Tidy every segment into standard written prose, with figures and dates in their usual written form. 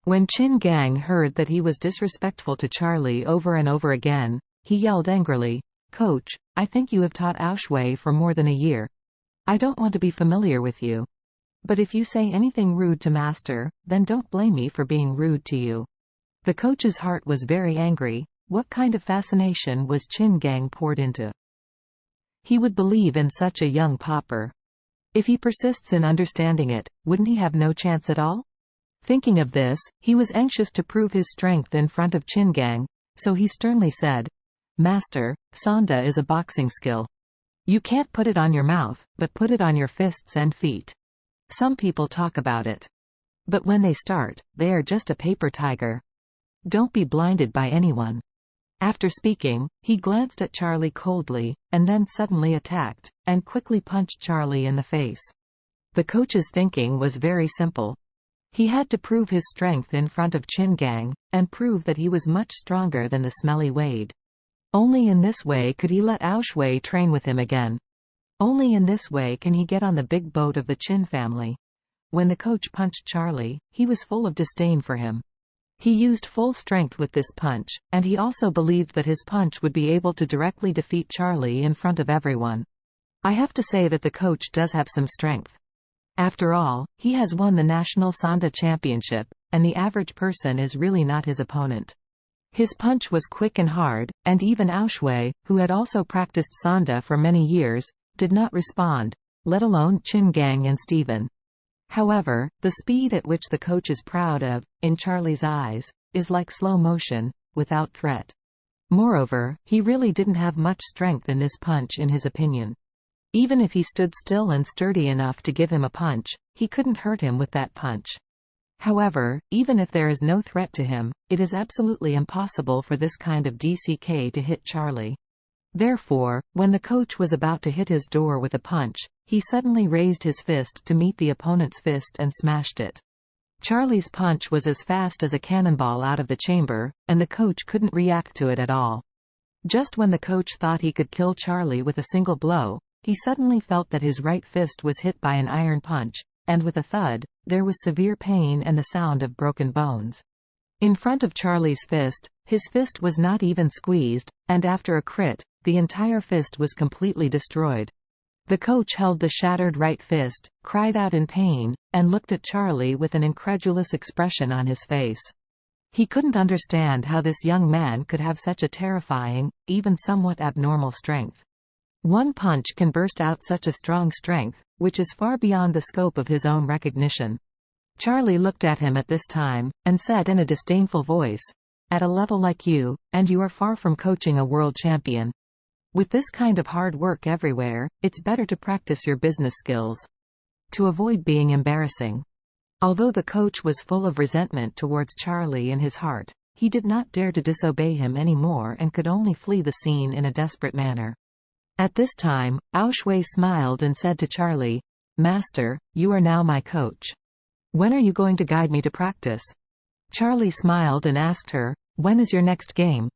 When Chin Gang heard that he was disrespectful to Charlie over and over again, he yelled angrily, "Coach, I think you have taught Aoshui for more than a year. I don't want to be familiar with you. But if you say anything rude to Master, then don't blame me for being rude to you." The coach's heart was very angry. What kind of fascination was Chin Gang poured into? He would believe in such a young pauper. If he persists in understanding it, wouldn't he have no chance at all? Thinking of this, he was anxious to prove his strength in front of Chin Gang, so he sternly said, "Master, Sanda is a boxing skill. You can't put it on your mouth, but put it on your fists and feet. Some people talk about it. But when they start, they are just a paper tiger. Don't be blinded by anyone." After speaking, he glanced at Charlie coldly, and then suddenly attacked, and quickly punched Charlie in the face. The coach's thinking was very simple. He had to prove his strength in front of Chin Gang, and prove that he was much stronger than the smelly Wade. Only in this way could he let Aoshui train with him again. Only in this way can he get on the big boat of the Chin family. When the coach punched Charlie, he was full of disdain for him. He used full strength with this punch, and he also believed that his punch would be able to directly defeat Charlie in front of everyone. I have to say that the coach does have some strength. After all, he has won the National Sanda Championship, and the average person is really not his opponent. His punch was quick and hard, and even Aoshui, who had also practiced Sanda for many years, did not respond, let alone Chin Gang and Steven. However, the speed at which the coach is proud of, in Charlie's eyes, is like slow motion, without threat. Moreover, he really didn't have much strength in this punch in his opinion. Even if he stood still and sturdy enough to give him a punch, he couldn't hurt him with that punch. However, even if there is no threat to him, it is absolutely impossible for this kind of DCK to hit Charlie. Therefore, when the coach was about to hit his door with a punch, he suddenly raised his fist to meet the opponent's fist and smashed it. Charlie's punch was as fast as a cannonball out of the chamber, and the coach couldn't react to it at all. Just when the coach thought he could kill Charlie with a single blow, he suddenly felt that his right fist was hit by an iron punch, and with a thud, there was severe pain and the sound of broken bones. In front of Charlie's fist, his fist was not even squeezed, and after a crit, the entire fist was completely destroyed. The coach held the shattered right fist, cried out in pain, and looked at Charlie with an incredulous expression on his face. He couldn't understand how this young man could have such a terrifying, even somewhat abnormal strength. One punch can burst out such a strong strength, which is far beyond the scope of his own recognition. Charlie looked at him at this time, and said in a disdainful voice, "At a level like you, and you are far from coaching a world champion. With this kind of hard work everywhere, it's better to practice your business skills. To avoid being embarrassing." Although the coach was full of resentment towards Charlie in his heart, he did not dare to disobey him anymore and could only flee the scene in a desperate manner. At this time, Aoshui smiled and said to Charlie, "Master, you are now my coach. When are you going to guide me to practice?" Charlie smiled and asked her, "When is your next game?"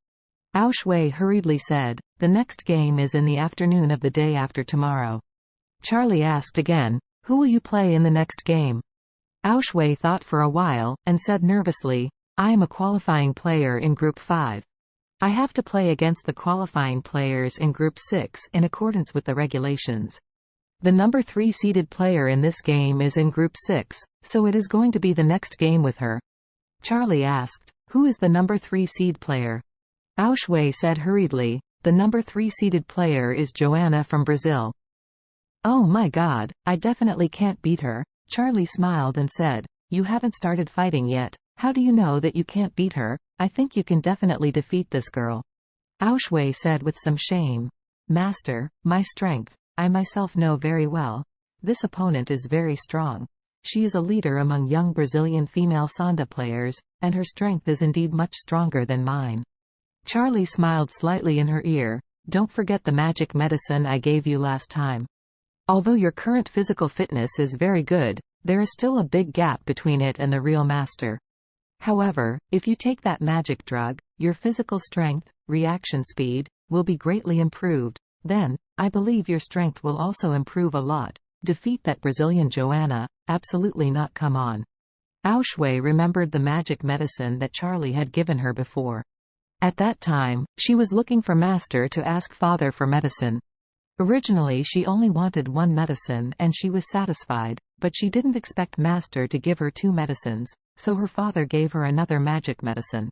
Aoshui hurriedly said, "The next game is in the afternoon of the day after tomorrow." Charlie asked again, "Who will you play in the next game?" Aoshui thought for a while, and said nervously, "I am a qualifying player in Group 5. I have to play against the qualifying players in Group 6 in accordance with the regulations. The number 3 seeded player in this game is in Group 6, so it is going to be the next game with her." Charlie asked, "Who is the number 3 seed player?" Aoshui said hurriedly, "The number 3 seeded player is Joanna from Brazil." "Oh my God, I definitely can't beat her." Charlie smiled and said, "You haven't started fighting yet. How do you know that you can't beat her? I think you can definitely defeat this girl." Aoshui said with some shame, "Master, my strength, I myself know very well. This opponent is very strong. She is a leader among young Brazilian female Sanda players, and her strength is indeed much stronger than mine." Charlie smiled slightly in her ear, "Don't forget the magic medicine I gave you last time. Although your current physical fitness is very good, there is still a big gap between it and the real master. However, if you take that magic drug, your physical strength, reaction speed, will be greatly improved. Then, I believe your strength will also improve a lot. Defeat that Brazilian Joanna, absolutely not, come on." Aushue remembered the magic medicine that Charlie had given her before. At that time, she was looking for Master to ask Father for medicine. Originally she only wanted one medicine and she was satisfied, but she didn't expect Master to give her two medicines, so her father gave her another magic medicine.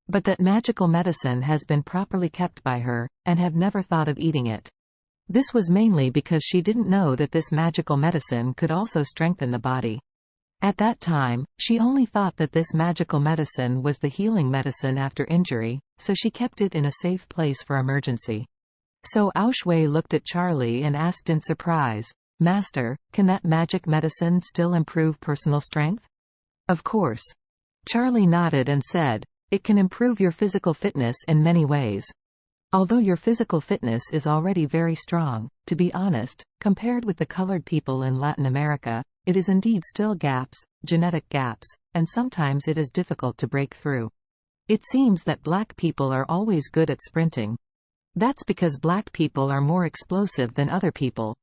But that magical medicine has been properly kept by her, and have never thought of eating it. This was mainly because she didn't know that this magical medicine could also strengthen the body. At that time, she only thought that this magical medicine was the healing medicine after injury, so she kept it in a safe place for emergency. So Aushue looked at Charlie and asked in surprise, "Master, can that magic medicine still improve personal strength?" "Of course." Charlie nodded and said, "It can improve your physical fitness in many ways. Although your physical fitness is already very strong, to be honest, compared with the colored people in Latin America, it is indeed still gaps, genetic gaps, and sometimes it is difficult to break through. It seems that black people are always good at sprinting. That's because black people are more explosive than other people,